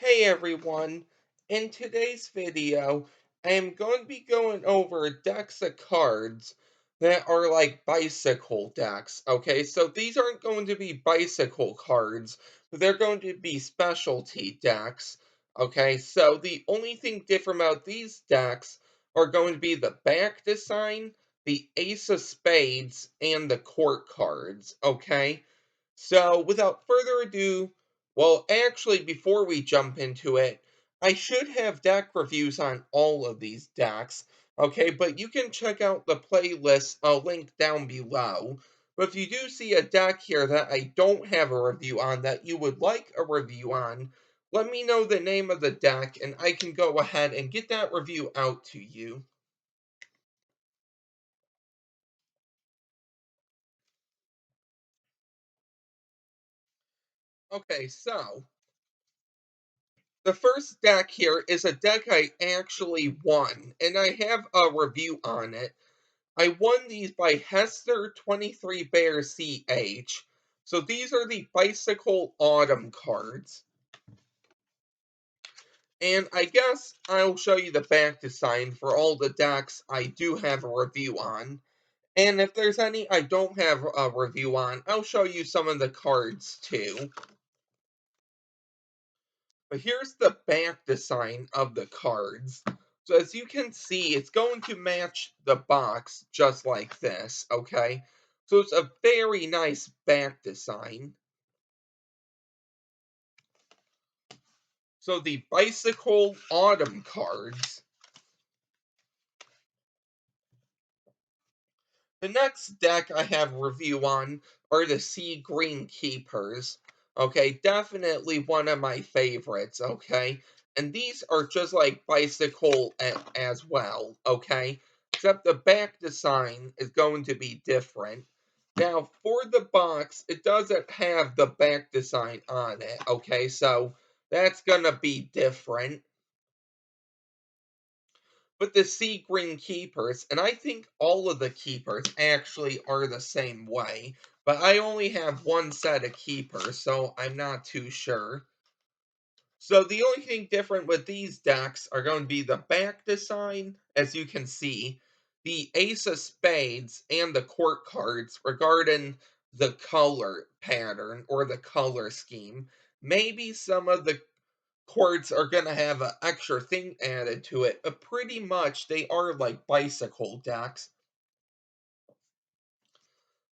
Hey everyone, in today's video, I am going to be going over decks of cards that are like bicycle decks. Okay, so these aren't going to be bicycle cards, but they're going to be specialty decks. Okay, so the only thing different about these decks are going to be the back design, the ace of spades, and the court cards. Okay, so without further ado, well, actually, before we jump into it, I should have deck reviews on all of these decks, okay? But you can check out the playlist, link down below. But if you do see a deck here that I don't have a review on that you would like a review on, let me know the name of the deck and I can go ahead and get that review out to you. Okay, so the first deck here is a deck I actually won, and I have a review on it. I won these by Hester23 Bear CH. So these are the Bicycle Autumn cards. And I guess I'll show you the back design for all the decks I do have a review on. And if there's any I don't have a review on, I'll show you some of the cards too. But here's the back design of the cards. So as you can see, it's going to match the box just like this, okay? So it's a very nice back design. So the Bicycle Autumn cards. The next deck I have a review on are the Sea Green Keepers. Okay, definitely one of my favorites, okay? And these are just like Bicycle as well, okay? Except the back design is going to be different. Now, for the box, it doesn't have the back design on it, okay? So that's gonna be different. But the sea green keepers, and I think all of the keepers actually are the same way, but I only have one set of keepers, so I'm not too sure. So the only thing different with these decks are going to be the back design, as you can see, the ace of spades, and the court cards regarding the color pattern or the color scheme. Maybe some of the chords are going to have an extra thing added to it, but pretty much they are like bicycle decks.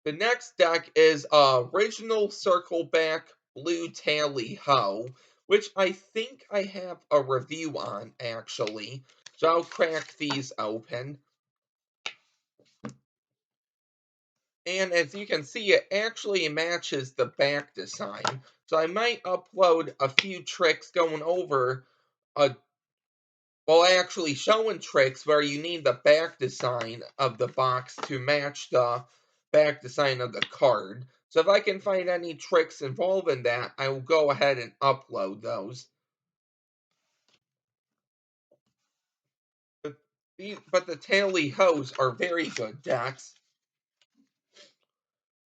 The next deck is Original Circleback Blue Tally Ho, which I think I have a review on actually. So I'll crack these open. And as you can see, it actually matches the back design. So I might upload a few tricks going over a well, actually showing tricks where you need the back design of the box to match the back design of the card. So if I can find any tricks involving that, I will go ahead and upload those. But the Tally Hoes are very good decks.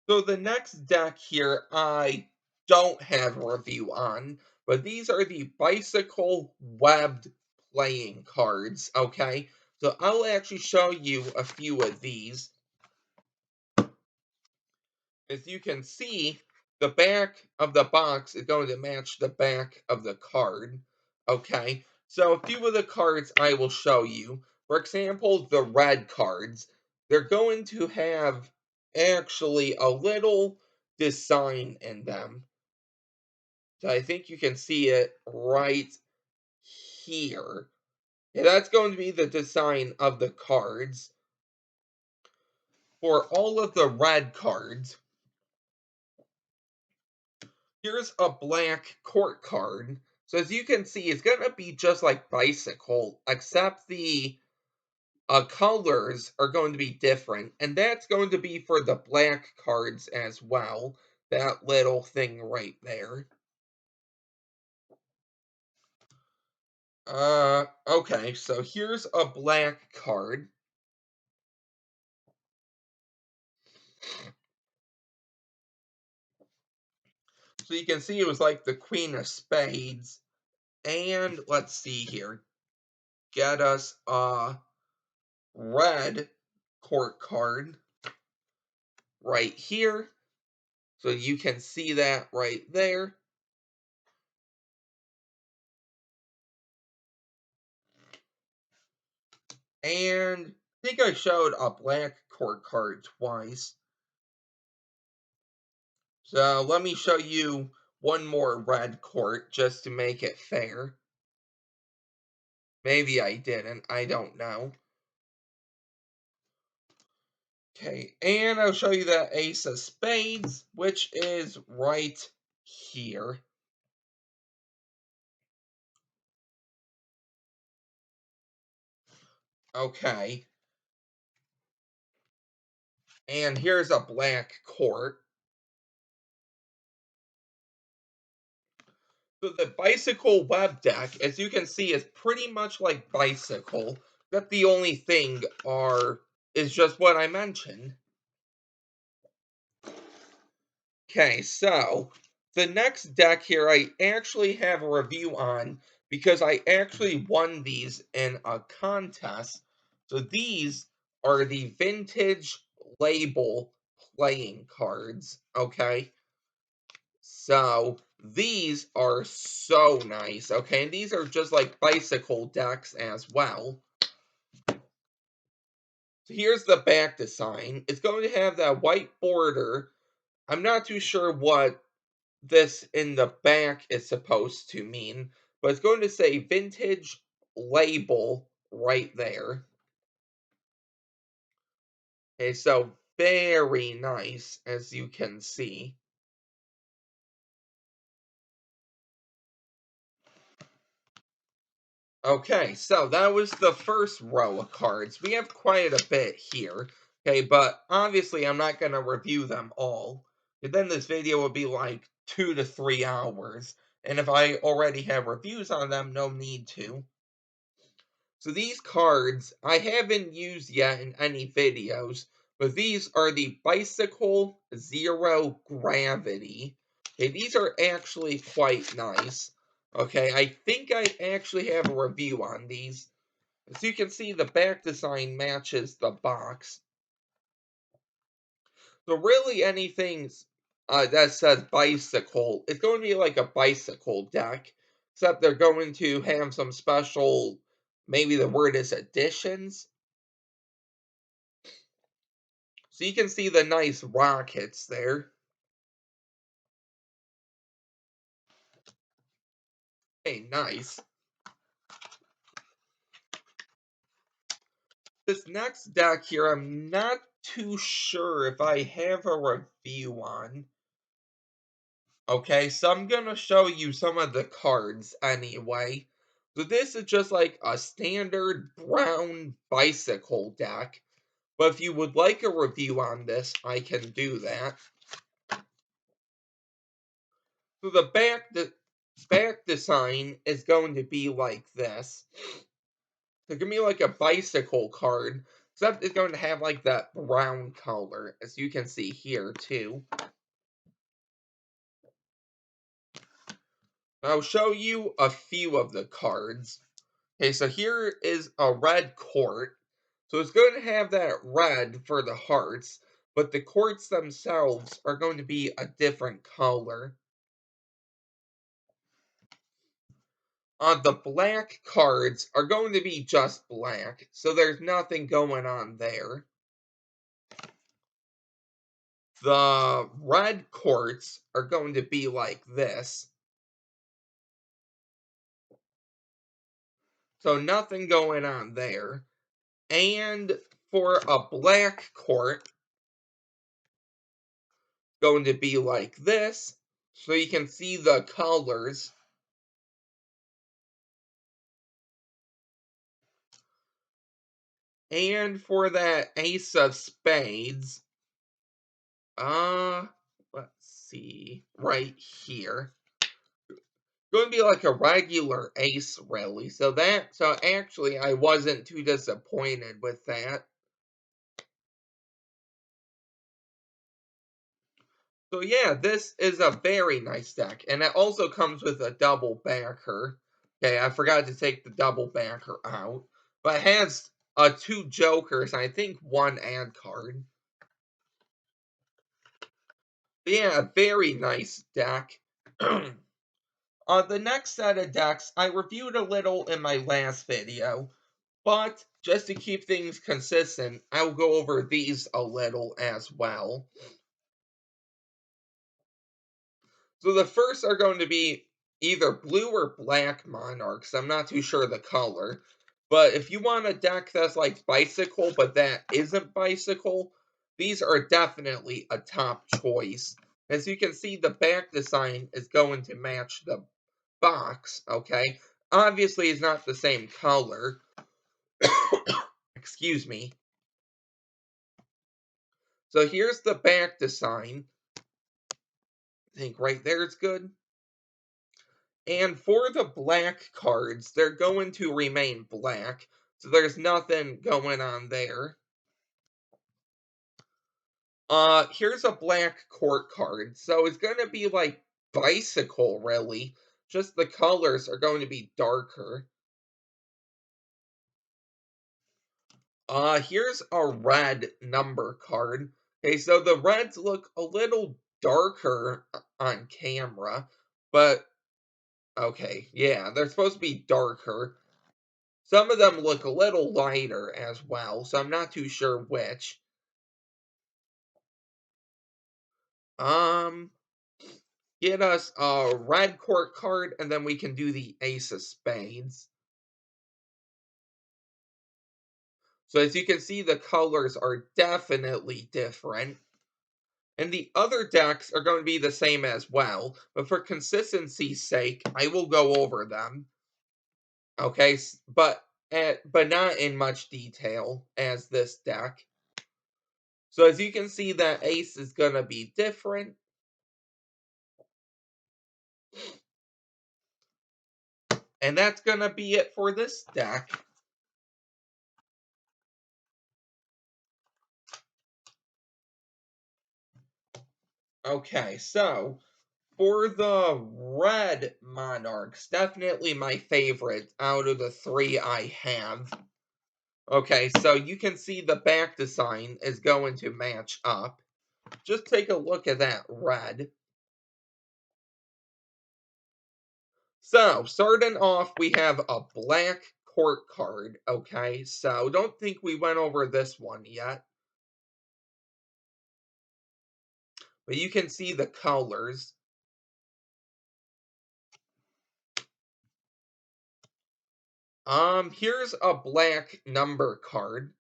So the next deck here I don't have a review on, but these are the Bicycle Webbed playing cards, okay? So I'll actually show you a few of these. As you can see, the back of the box is going to match the back of the card. Okay, so a few of the cards I will show you. For example, the red cards, they're going to have actually a little design in them. So I think you can see it right here. Yeah, that's going to be the design of the cards. For all of the red cards, here's a black court card. So as you can see, it's going to be just like Bicycle, except the colors are going to be different. And that's going to be for the black cards as well. That little thing right there. Okay, so here's a black card. So you can see it was like the Queen of Spades And let's see here. Get us a red court card right here. So you can see that right there. And I think I showed a black court card twice. So let me show you one more red court just to make it fair. Maybe I didn't, I don't know. Okay, and I'll show you the ace of spades, which is right here. Okay, and here's a black court. So the bicycle web deck, as you can see, is pretty much like bicycle. That the only thing is just what I mentioned. Okay, so the next deck here I actually have a review on because I actually won these in a contest. So these are the vintage label playing cards, okay? So these are so nice, okay? And these are just like bicycle decks as well. So here's the back design. It's going to have that white border. I'm not too sure what this in the back is supposed to mean, but it's going to say vintage label right there. Okay, so very nice, as you can see. Okay, so that was the first row of cards. We have quite a bit here. Okay, but obviously I'm not going to review them all. And then this video will be like 2 to 3 hours. And if I already have reviews on them, no need to. So these cards I haven't used yet in any videos, but these are the Bicycle Zero Gravity. Okay, these are actually quite nice. Okay, I think I actually have a review on these. As you can see, the back design matches the box. So really anything that says bicycle, it's going to be like a bicycle deck, except they're going to have some special, maybe the word is additions. So you can see the nice rockets there. Hey, nice. This next deck here, I'm not too sure if I have a review on. Okay, so I'm gonna show you some of the cards anyway. So this is just like a standard brown bicycle deck. But if you would like a review on this, I can do that. So the back design is going to be like this. It's gonna be like a bicycle card, except it's going to have like that brown color, as you can see here too. I'll show you a few of the cards. Okay, so here is a red court. So it's going to have that red for the hearts, but the courts themselves are going to be a different color. The black cards are going to be just black, so there's nothing going on there. The red courts are going to be like this. So nothing going on there. And for a black court, going to be like this. So you can see the colors. And for that ace of spades, uh, let's see, right here. Going to be like a regular ace, really. So actually, I wasn't too disappointed with that. So yeah, this is a very nice deck, and it also comes with a double backer. Okay, I forgot to take the double backer out. But it has 2 jokers and I think 1 ad card. But yeah, very nice deck. The next set of decks I reviewed a little in my last video, but just to keep things consistent, I'll go over these a little as well. So the first are going to be either blue or black Monarchs. I'm not too sure the color. But if you want a deck that's like Bicycle, but that isn't Bicycle, these are definitely a top choice. As you can see, the back design is going to match the box, okay? Obviously, it's not the same color. Excuse me. So here's the back design. I think right there is good. And for the black cards, they're going to remain black, so there's nothing going on there. Here's a black court card, so it's going to be like Bicycle, really. Just the colors are going to be darker. Here's a red number card. Okay, so the reds look a little darker on camera, but okay, yeah, they're supposed to be darker. Some of them look a little lighter as well, so I'm not too sure which. Um, get us a red court card, and then we can do the Ace of Spades. So as you can see, the colors are definitely different. And the other decks are going to be the same as well, but for consistency's sake, I will go over them. Okay, but not in much detail as this deck. So as you can see, that ace is going to be different. And that's going to be it for this deck. Okay, so for the red Monarchs, definitely my favorite out of the 3 I have. Okay, so you can see the back design is going to match up. Just take a look at that red. So, starting off, we have a black court card, okay? So, don't think we went over this one yet. But you can see the colors. Here's a black number card.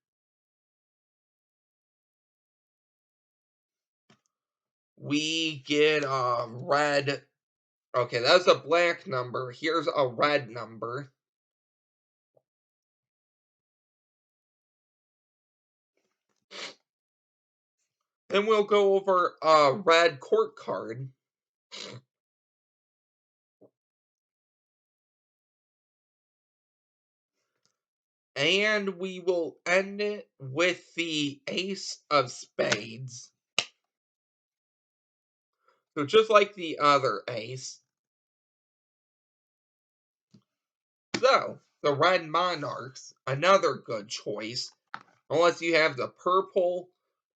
We get a red. Okay, that's a black number. Here's a red number. Then we'll go over a red court card. And we will end it with the Ace of Spades. So just like the other ace. So, the red Monarchs, another good choice. Unless you have the purple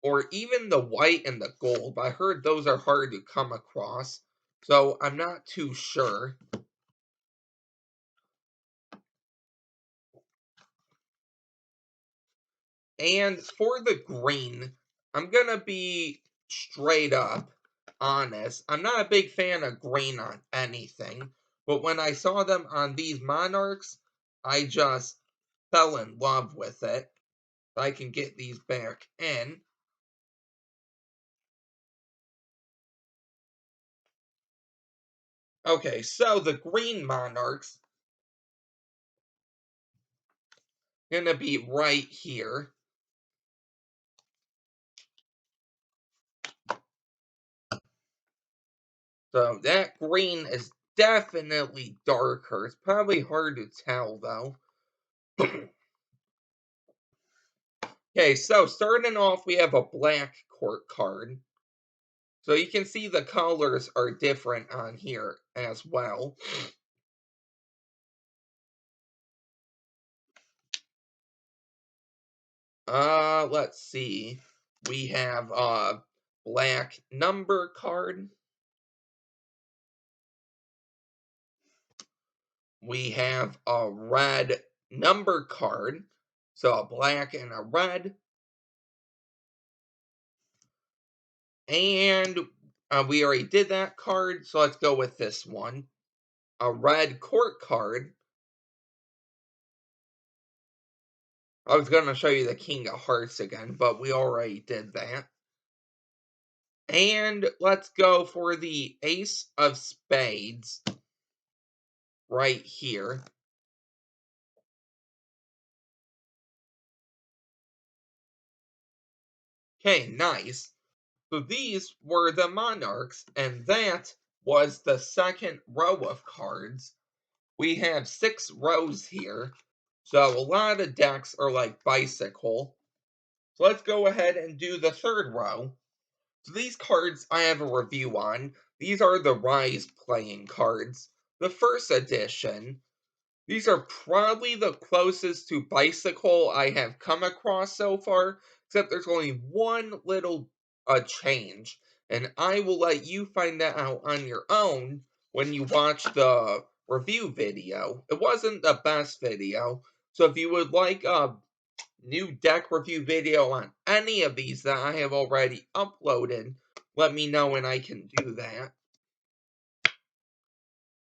or even the white and the gold. But I heard those are hard to come across. So I'm not too sure. And for the green, I'm going to be straight up honest. I'm not a big fan of green on anything. But when I saw them on these Monarchs, I just fell in love with it. I can get these back in. Okay, so the green Monarchs gonna be right here. So that green is definitely darker. It's probably hard to tell though. Okay, so starting off, we have a black court card. So you can see the colors are different on here as well. Let's see. We have a black number card. We have a red number card. So a black and a red. And we already did that card, so let's go with this one. A red court card. I was going to show you the King of Hearts again, but we already did that. And let's go for the Ace of Spades right here. Okay, nice. So these were the Monarchs, and that was the second row of cards. We have 6 rows here, so a lot of decks are like bicycle. So let's go ahead and do the third row. So these cards I have a review on. These are the Rise playing cards, the first edition. These are probably the closest to bicycle I have come across so far, except there's only one little change, and I will let you find that out on your own when you watch the review video. It wasn't the best video, so if you would like a new deck review video on any of these that I have already uploaded, let me know and I can do that.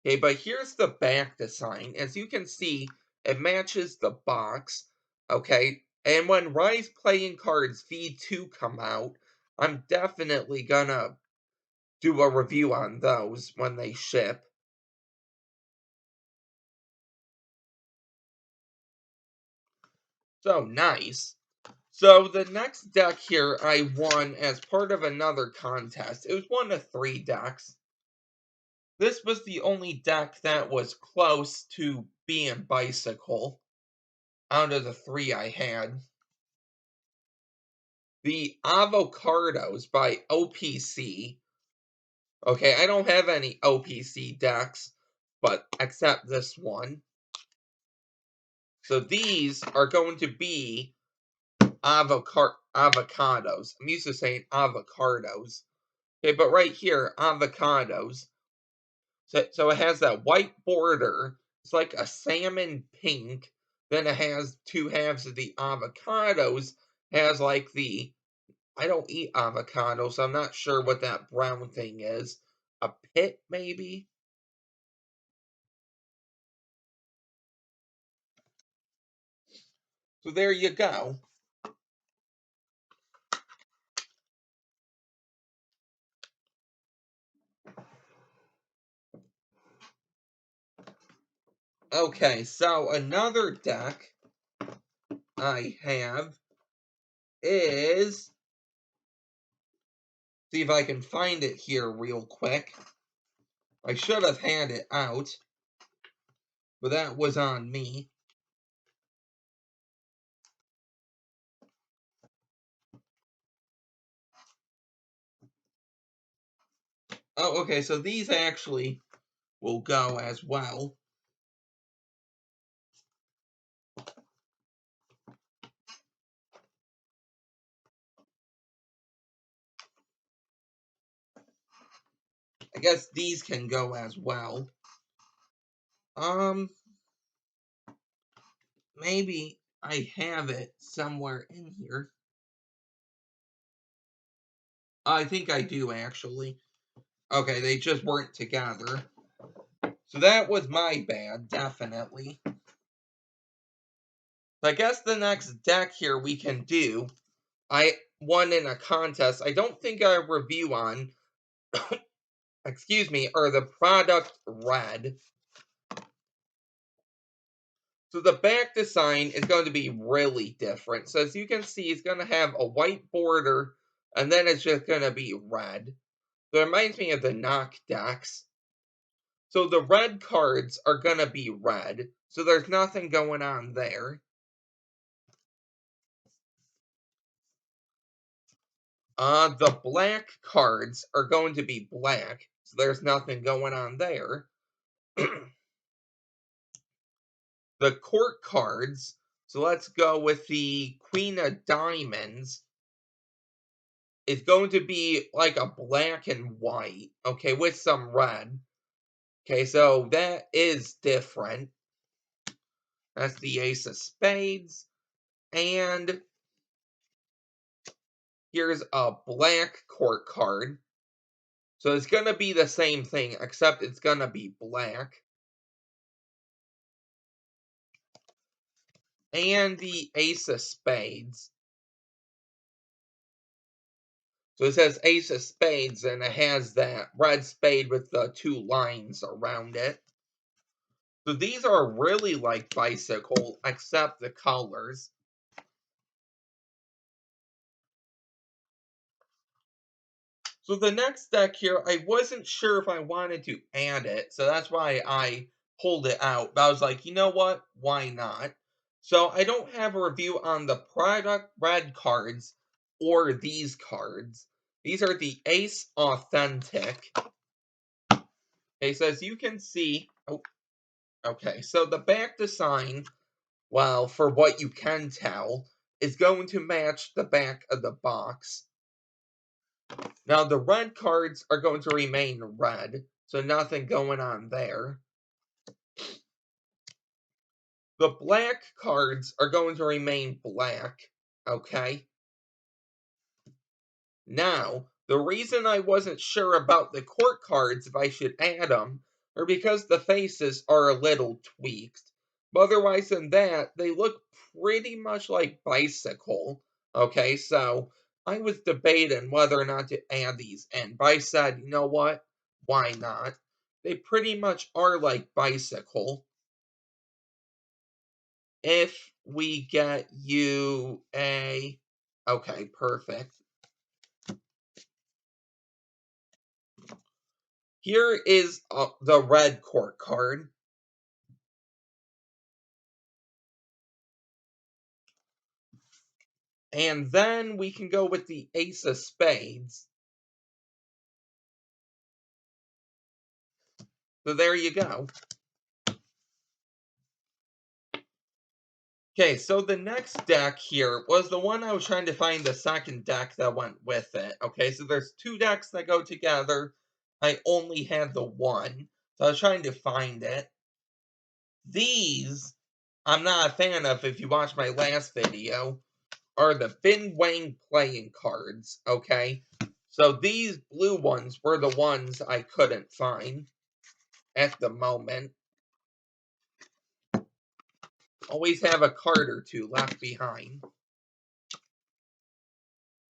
Okay, but here's the back design. As you can see, it matches the box. Okay, and when Rise playing cards V2 come out, I'm definitely gonna do a review on those when they ship. So nice. So the next deck here I won as part of another contest. It was one of 3 decks. This was the only deck that was close to being bicycle out of the 3 I had. The Avocados by OPC. Okay, I don't have any OPC decks, but except this one. So these are going to be avocados. I'm used to saying avocados. Okay, but right here, avocados. So it has that white border. It's like a salmon pink. Then it has 2 halves of the avocados. Has like the I don't eat avocado, so I'm not sure what that brown thing is. A pit, maybe? So there you go. Okay, so another deck I have is. See if I can find it here real quick. I should have had it out, but that was on me. Oh, okay, so these actually will go as well. I guess these can go as well. Maybe I have it somewhere in here. I think I do, actually. Okay, they just weren't together. So that was my bad, definitely. I guess the next deck here we can do, I won in a contest. I don't think I review on, excuse me, or the product red. So the back design is going to be really different. So as you can see, it's going to have a white border, and then it's just going to be red. So it reminds me of the knock decks. So the red cards are going to be red. So there's nothing going on there. The black cards are going to be black. So there's nothing going on there. The court cards So let's go with the Queen of Diamonds. It's going to be like a black and white, okay, with some red. Okay, so that is different. That's the Ace of Spades. And here's a black court card. So it's going to be the same thing, except it's going to be black. And the Ace of Spades. So it says Ace of Spades, and it has that red spade with the two lines around it. So these are really like bicycle, except the colors. So the next deck here, I wasn't sure if I wanted to add it, so that's why I pulled it out. But I was like, you know what? Why not? So I don't have a review on the product red cards or these cards. These are the Ace Authentic. Okay, so as you can see, oh, okay, so the back design, well, for what you can tell, is going to match the back of the box. Now, the red cards are going to remain red, so nothing going on there. The black cards are going to remain black, okay? Now, the reason I wasn't sure about the court cards, if I should add them, are because the faces are a little tweaked. But otherwise than that, they look pretty much like Bicycle, okay? So, I was debating whether or not to add these in, but I said, you know what? Why not? They pretty much are like Bicycle. If we get you a... Okay, perfect. Here is the red court card. And then we can go with the Ace of Spades. So there you go. Okay, so the next deck here was the one I was trying to find the second deck that went with it. Okay, so there's two decks that go together. I only had the one, so I was trying to find it. These, I'm not a fan of if you watch my last video, are the Wang playing cards, okay? So these blue ones were the ones I couldn't find at the moment. Always have a card or two left behind.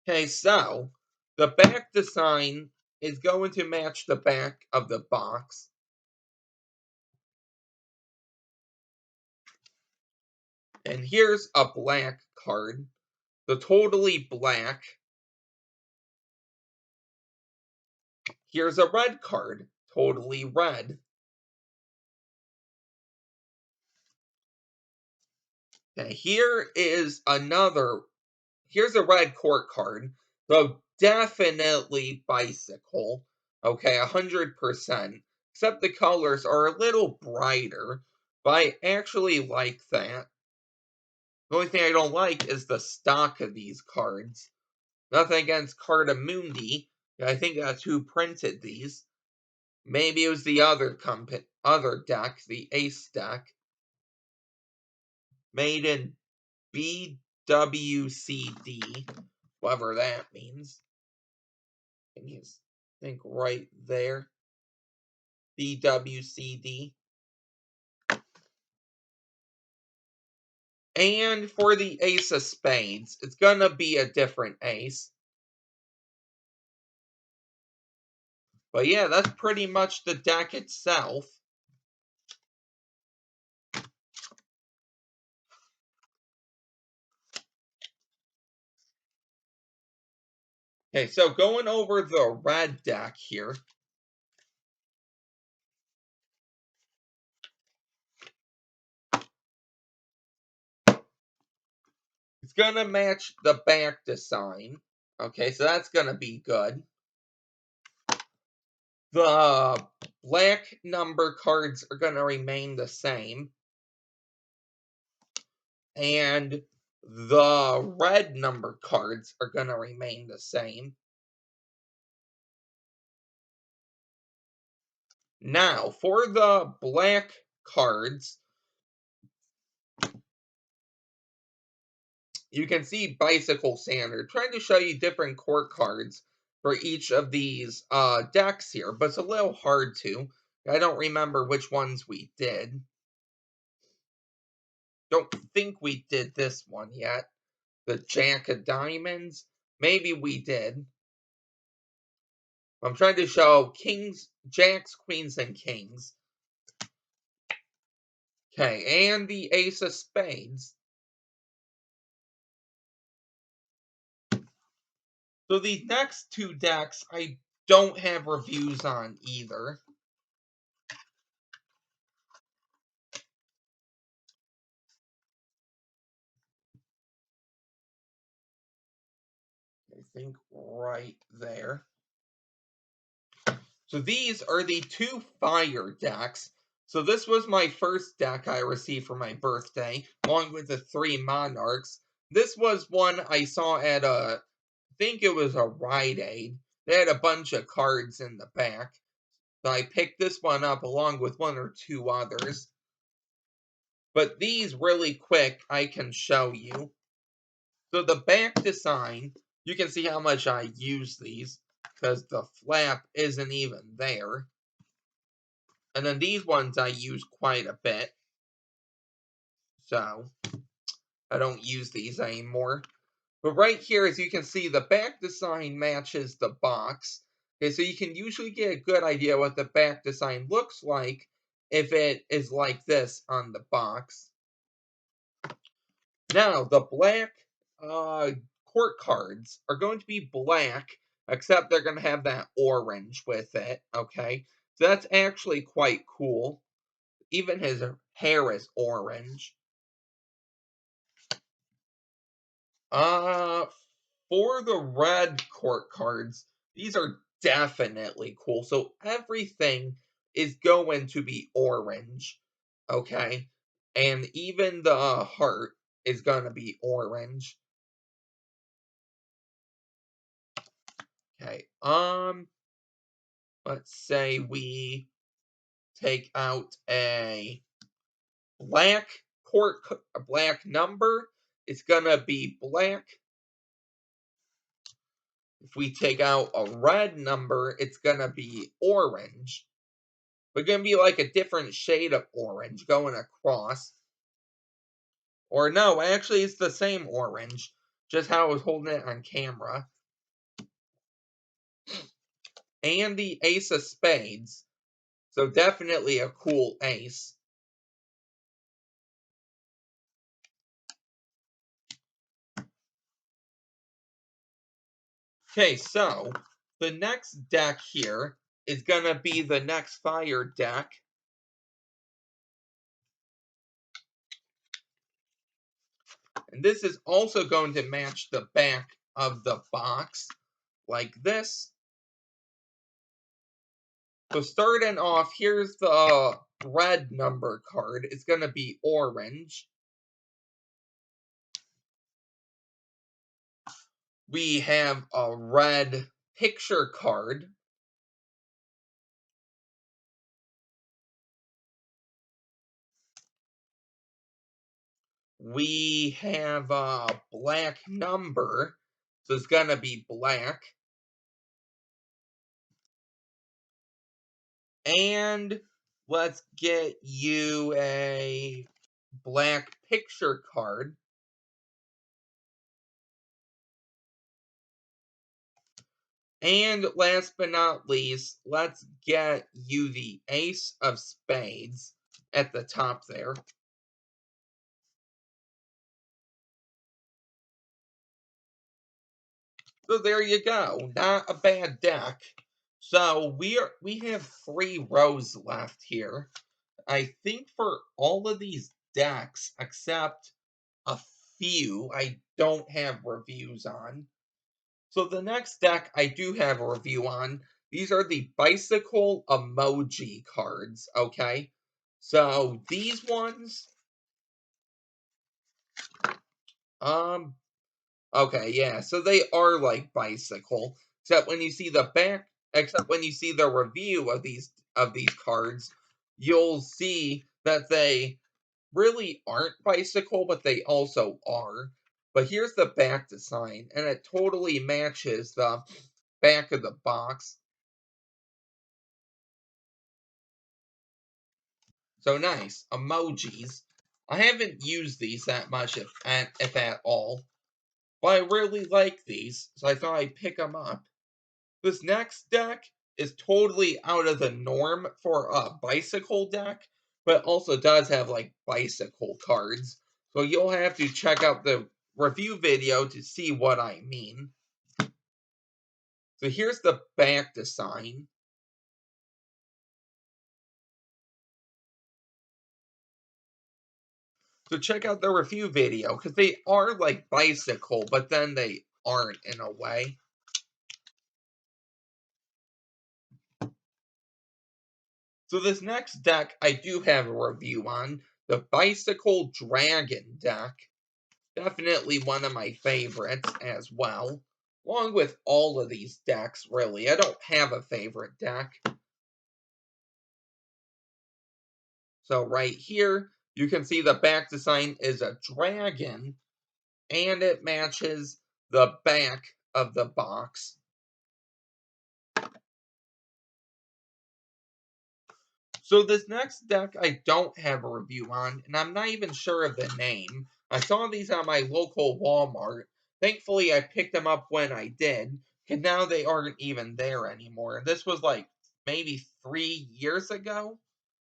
Okay, so the back design is going to match the back of the box. And here's a black card, the totally black. Here's a red card, totally red. Okay, here's a red court card, so definitely Bicycle. Okay, 100%. Except the colors are a little brighter, but I actually like that. The only thing I don't like is the stock of these cards. Nothing against Cardamundi. I think that's who printed these. Maybe it was the other deck, the Ace deck. Made in BWCD, whatever that means. Can you think right there? BWCD. And for the Ace of Spades, it's gonna be a different ace. But yeah, that's pretty much the deck itself. Okay, so going over the red deck here. It's gonna match the back design. Okay, so that's gonna be good. The black number cards are gonna remain the same. And the red number cards are going to remain the same. Now, for the black cards, you can see Bicycle Sander trying to show you different court cards for each of these decks here, but it's a little hard to. I don't remember which ones we did. Don't think we did this one yet. The Jack of Diamonds. Maybe we did. I'm trying to show kings, jacks, queens, and kings. Okay, and the Ace of Spades. So the next two decks I don't have reviews on either. I think right there. So these are the two fire decks. So this was my first deck I received for my birthday, along with the 3 Monarchs. This was one I saw at I think it was a Rite Aid. They had a bunch of cards in the back. So I picked this one up along with one or two others. But these really quick I can show you. So the back design, you can see how much I use these because the flap isn't even there. And then these ones I use quite a bit. So I don't use these anymore. But right here, as you can see, the back design matches the box. Okay, so you can usually get a good idea what the back design looks like if it is like this on the box. Now, the black court cards are going to be black, except they're going to have that orange with it, okay? So that's actually quite cool. Even his hair is orange. Uh, for the red court cards, these are definitely cool. So everything is going to be orange, okay? And even the heart is going to be orange. Okay, let's say we take out a black a black number. It's going to be black. If we take out a red number, it's going to be orange. But going to be like a different shade of orange going across. Or no, actually it's the same orange. Just how I was holding it on camera. And the Ace of Spades. So definitely a cool ace. Okay, so the next deck here is going to be the next fire deck. And this is also going to match the back of the box like this. So starting off, here's the red number card. It's going to be orange. We have a red picture card. We have a black number. So it's going to be black. And let's get you a black picture card. And last but not least, let's get you the Ace of Spades at the top there. So there you go. Not a bad deck. So we have 3 rows left here. I think for all of these decks, except a few, I don't have reviews on. So the next deck I do have a review on. These are the Bicycle Emoji cards, okay? So these ones, Okay, yeah, so they are like bicycle, except when you see the review of these cards, you'll see that they really aren't bicycle, but they also are. But here's the back design, and it totally matches the back of the box. So nice. Emojis. I haven't used these that much, if at all, but I really like these, so I thought I'd pick them up. This next deck is totally out of the norm for a bicycle deck, but also does have like bicycle cards. So you'll have to check out the review video to see what I mean. So here's the back design. So check out the review video because they are like bicycle, but then they aren't in a way. So this next deck I do have a review on, the Bicycle Dragon deck. Definitely one of my favorites as well. Along with all of these decks, really. I don't have a favorite deck. So right here, you can see the back design is a dragon, and it matches the back of the box. So this next deck I don't have a review on, and I'm not even sure of the name. I saw these on my local Walmart. Thankfully, I picked them up when I did, and now they aren't even there anymore. This was like maybe 3 years ago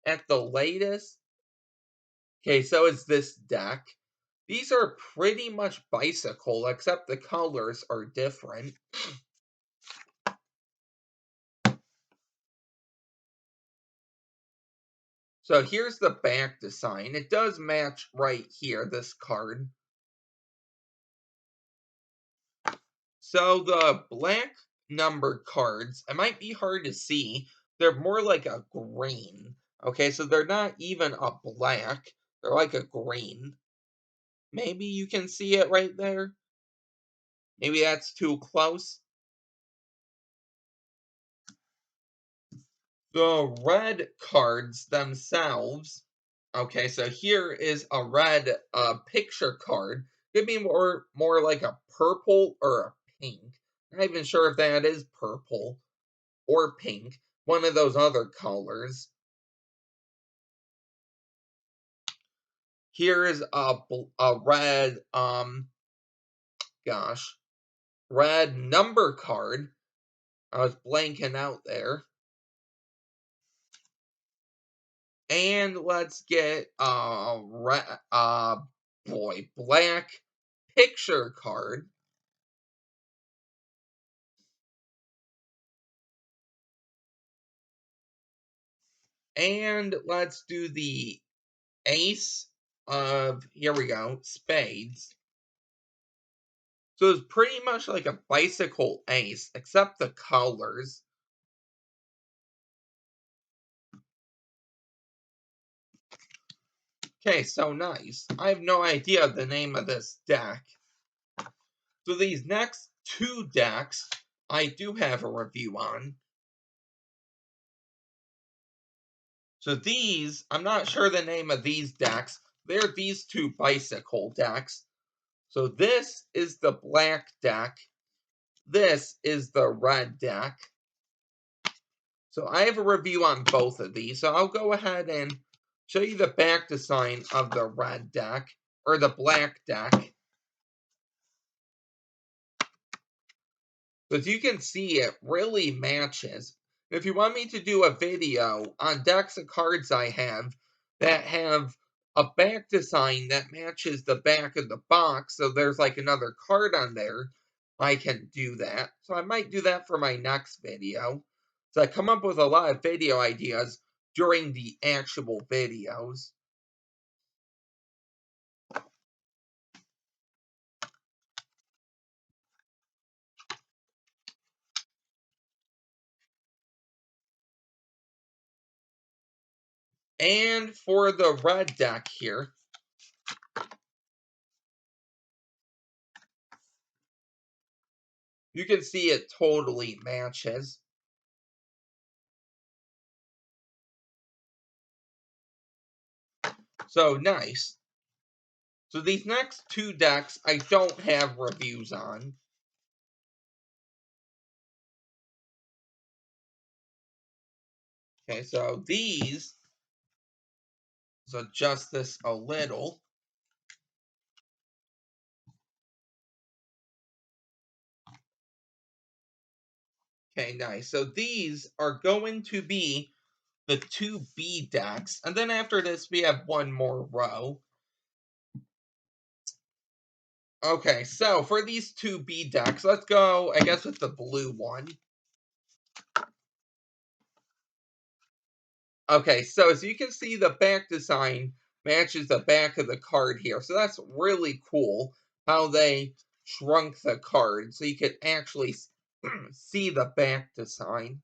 at the latest. Okay, so it's this deck. These are pretty much bicycle, except the colors are different. So here's the back design. It does match right here, this card. So the black number cards, it might be hard to see. They're more like a green. Okay, so they're not even a black. They're like a green. Maybe you can see it right there. Maybe that's too close. The red cards themselves. Okay, so here is a red picture card. Could be more like a purple or a pink. Not even sure if that is purple or pink. One of those other colors. Here is a red gosh, red number card. I was blanking out there. And let's get black picture card. And let's do the ace of, here we go, spades. So it's pretty much like a bicycle ace, except the colors. Okay, so nice. I have no idea the name of this deck. So these next two decks, I do have a review on. So these, I'm not sure the name of these decks. They're these two bicycle decks. So this is the black deck. This is the red deck. So I have a review on both of these. So I'll go ahead and show you the back design of the red deck, or the black deck. As you can see, it really matches. If you want me to do a video on decks of cards I have that have a back design that matches the back of the box, so there's like another card on there, I can do that. So I might do that for my next video. So I come up with a lot of video ideas during the actual videos. And for the red deck here, You can see it totally matches. So nice. So these next two decks I don't have reviews on. Okay, so these, let's adjust this a little. Okay, nice. So these are going to be the 2B decks. And then after this, we have one more row. Okay, so for these 2B decks, let's go, I guess, with the blue one. Okay, so as you can see, the back design matches the back of the card here. So that's really cool how they shrunk the card so you could actually see the back design.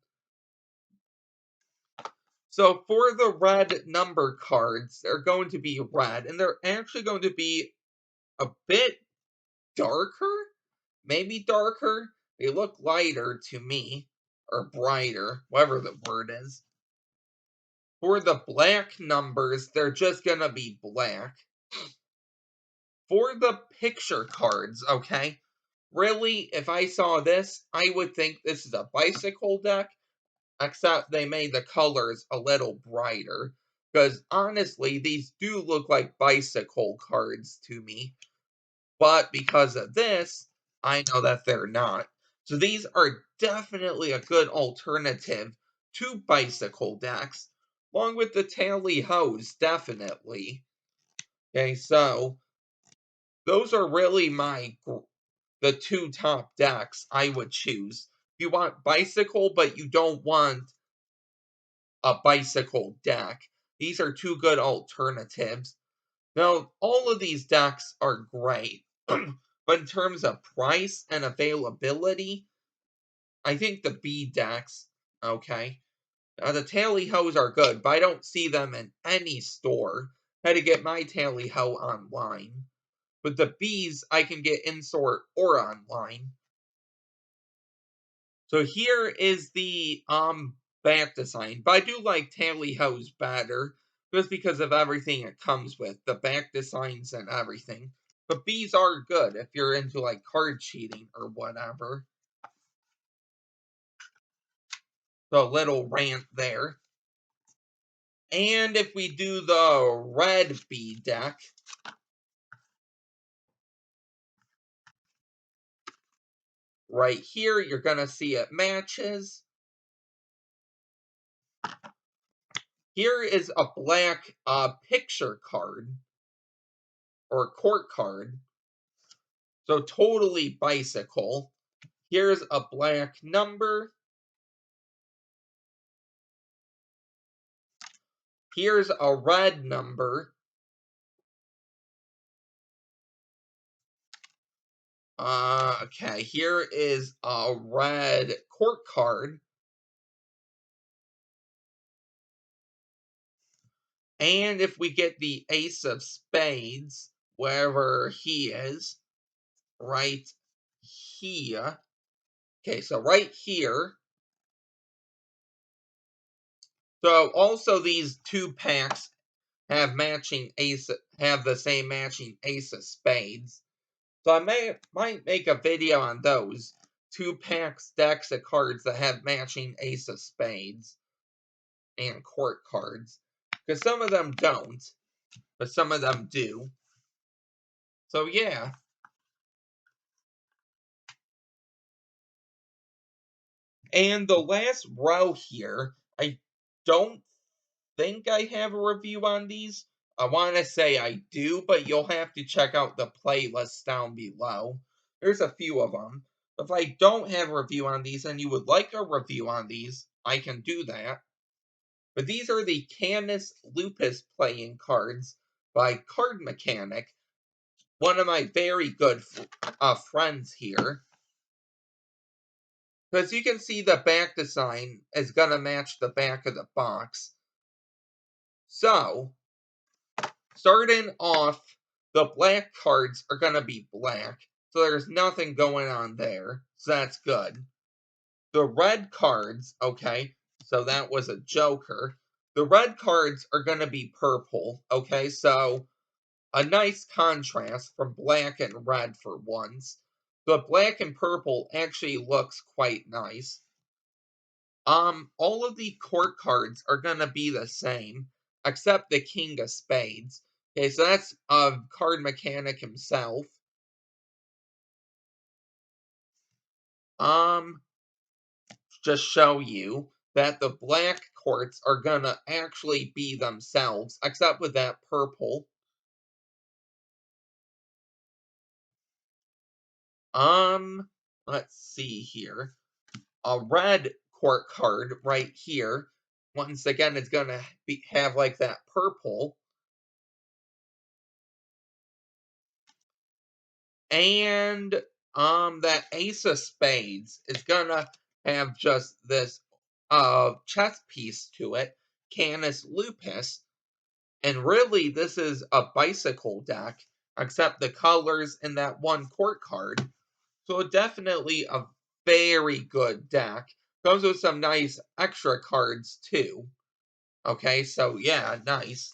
So for the red number cards, they're going to be red, and they're actually going to be a bit darker, maybe darker. They look lighter to me, or brighter, whatever the word is. For the black numbers, they're just gonna be black. For the picture cards, okay, really, if I saw this, I would think this is a bicycle deck, except they made the colors a little brighter. Because honestly, these do look like bicycle cards to me. But because of this, I know that they're not. So these are definitely a good alternative to bicycle decks, along with the tally hose, definitely. Okay, so those are really the two top decks I would choose. If you want bicycle, but you don't want a bicycle deck, these are two good alternatives. Now, all of these decks are great, but in terms of price and availability, I think the B decks, okay. The tally hoes are good, but I don't see them in any store. I had to get my tally ho online. But the Bs I can get in store or online. So here is the back design, but I do like tally hoes better just because of everything it comes with, the back designs and everything. But Bs are good if you're into like card cheating or whatever. So little rant there. And if we do the red B deck, right here, you're going to see it matches. Here is a black picture card or court card. So totally bicycle. Here's a black number. Here's a red number. Okay, here is a red court card. And if we get the ace of spades, wherever he is, right here. Okay, so right here. So also these two packs have the same matching ace of spades. So I might make a video on those. Two packs, decks of cards that have matching ace of spades and court cards. Because some of them don't, but some of them do. So yeah. And the last row here, I don't think I have a review on these. I want to say I do, but you'll have to check out the playlist down below. There's a few of them. If I don't have a review on these and you would like a review on these, I can do that. But these are the Canis Lupus playing cards by Card Mechanic, one of my very good friends here. Because you can see the back design is going to match the back of the box. So, starting off, the black cards are going to be black. so there's nothing going on there, so that's good. The red cards, okay, so that was a joker. The red cards are going to be purple, okay, so a nice contrast from black and red for once. But black and purple actually looks quite nice. All of the court cards are gonna be the same, except the King of Spades. Okay, so that's a card mechanic himself. Um, just show you that the black courts are gonna actually be themselves, except with that purple. Um, let's see here. A red court card right here. Once again, it's gonna have like that purple. And that ace of spades is gonna have just this chess piece to it, Canis Lupus. And really this is a bicycle deck, except the colors in that one court card. So definitely a very good deck. Comes with some nice extra cards too. Okay, so yeah, nice.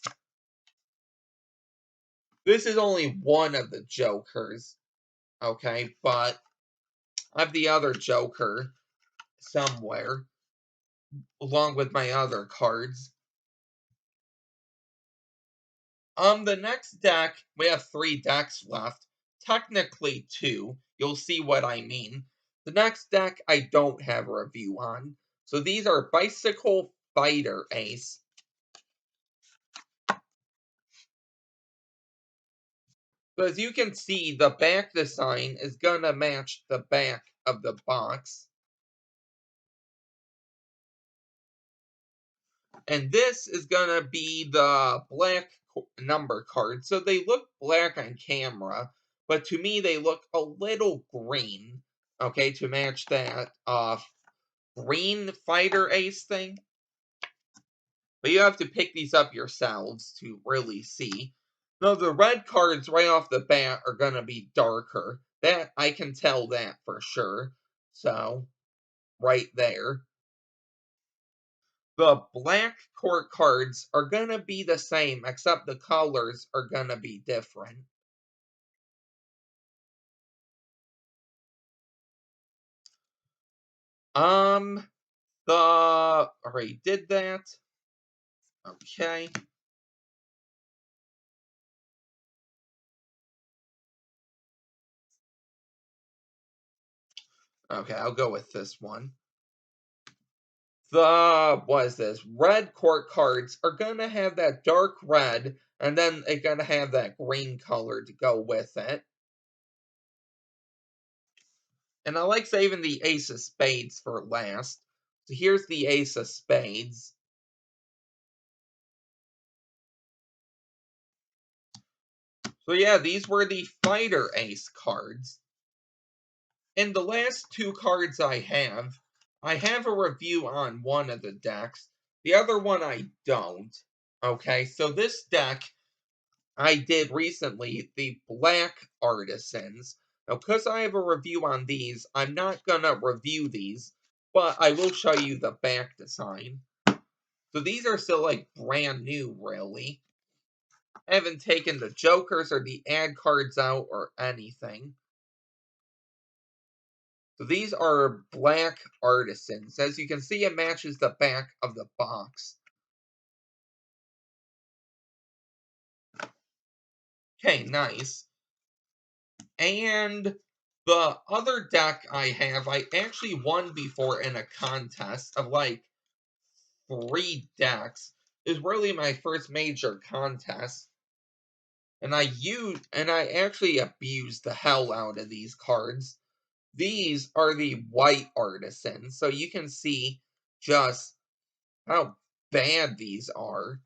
This is only one of the jokers. Okay, but I have the other joker somewhere, along with my other cards. The next deck, we have 3 decks left. Technically 2. You'll see what I mean. The next deck I don't have a review on. So these are Bicycle Fighter Ace. So as you can see, the back design is gonna match the back of the box. And this is gonna be the black number card. So they look black on camera, but to me they look a little green. Okay, to match that green fighter ace thing. But you have to pick these up yourselves to really see. No, the red cards right off the bat are gonna be darker. That I can tell that for sure. So right there. The black court cards are gonna be the same, except the colors are gonna be different. Um, already did that. Okay. Okay, I'll go with this one. What is this? Red court cards are gonna have that dark red, and then they're gonna have that green color to go with it. And I like saving the ace of spades for last. So here's the ace of spades. So yeah, these were the fighter ace cards. And the last 2 cards I have a review on one of the decks. The other one I don't. Okay, so this deck I did recently, the Black Artisans. Now, because I have a review on these, I'm not gonna review these, but I will show you the back design. So these are still like brand new, really. I haven't taken the jokers or the ad cards out or anything. So these are Black Artisans. As you can see, it matches the back of the box. Okay, nice. And the other deck I actually won before in a contest of like 3 decks. Is really my first major contest. And I actually abused the hell out of these cards. These are the white artisans, so you can see just how bad these are.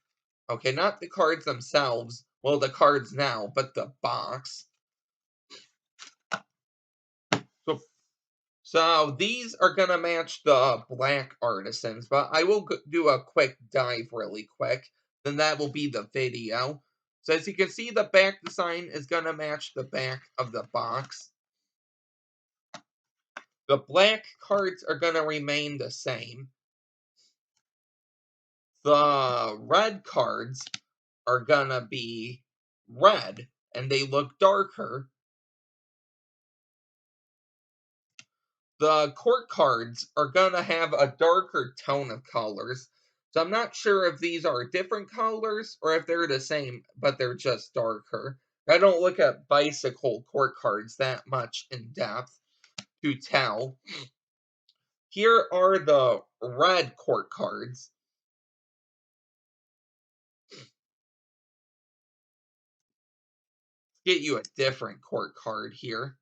Okay, not the cards themselves, well, the cards now, but the box. So, so these are gonna match the black artisans, but I will do a quick dive really quick, then that will be the video. So as you can see, the back design is gonna match the back of the box. The black cards are going to remain the same. The red cards are going to be red, and they look darker. The court cards are going to have a darker tone of colors. So I'm not sure if these are different colors or if they're the same, but they're just darker. I don't look at bicycle court cards that much in depth to tell. Here are the red court cards. Get you a different court card here.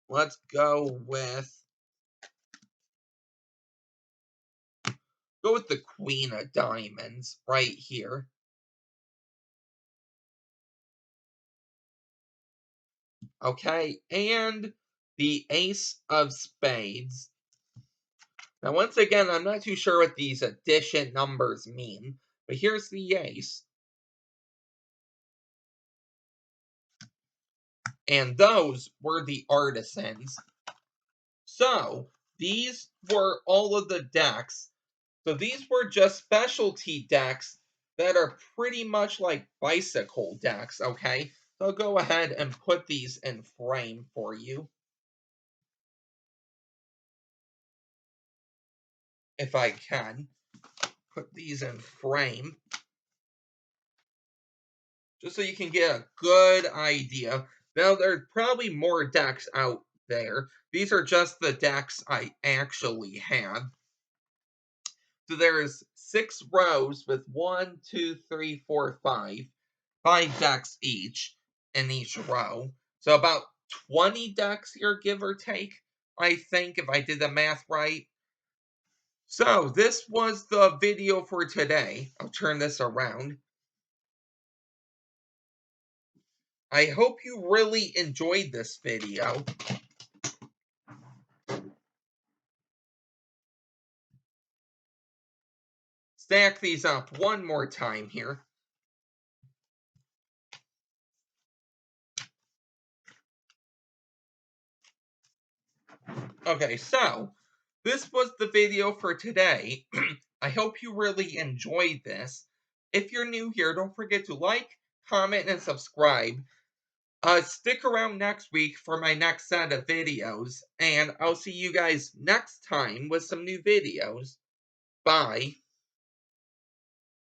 Let's go with the Queen of Diamonds right here. Okay, and the Ace of Spades. Now, once again, I'm not too sure what these addition numbers mean, but here's the Ace. And those were the Artisans. So, these were all of the decks. So these were just specialty decks that are pretty much like bicycle decks, okay? So I'll go ahead and put these in frame for you. If I can. Put these in frame. Just so you can get a good idea. Now, there's probably more decks out there. These are just the decks I actually have. So there's 6 rows with 1, 2, 3, 4, 5 decks each in each row. So about 20 decks here, give or take, I think, if I did the math right. So this was the video for today. I'll turn this around. I hope you really enjoyed this video. Stack these up one more time here. Okay, so this was the video for today. I hope you really enjoyed this. If you're new here, don't forget to like, comment, and subscribe. Stick around next week for my next set of videos, and I'll see you guys next time with some new videos. Bye.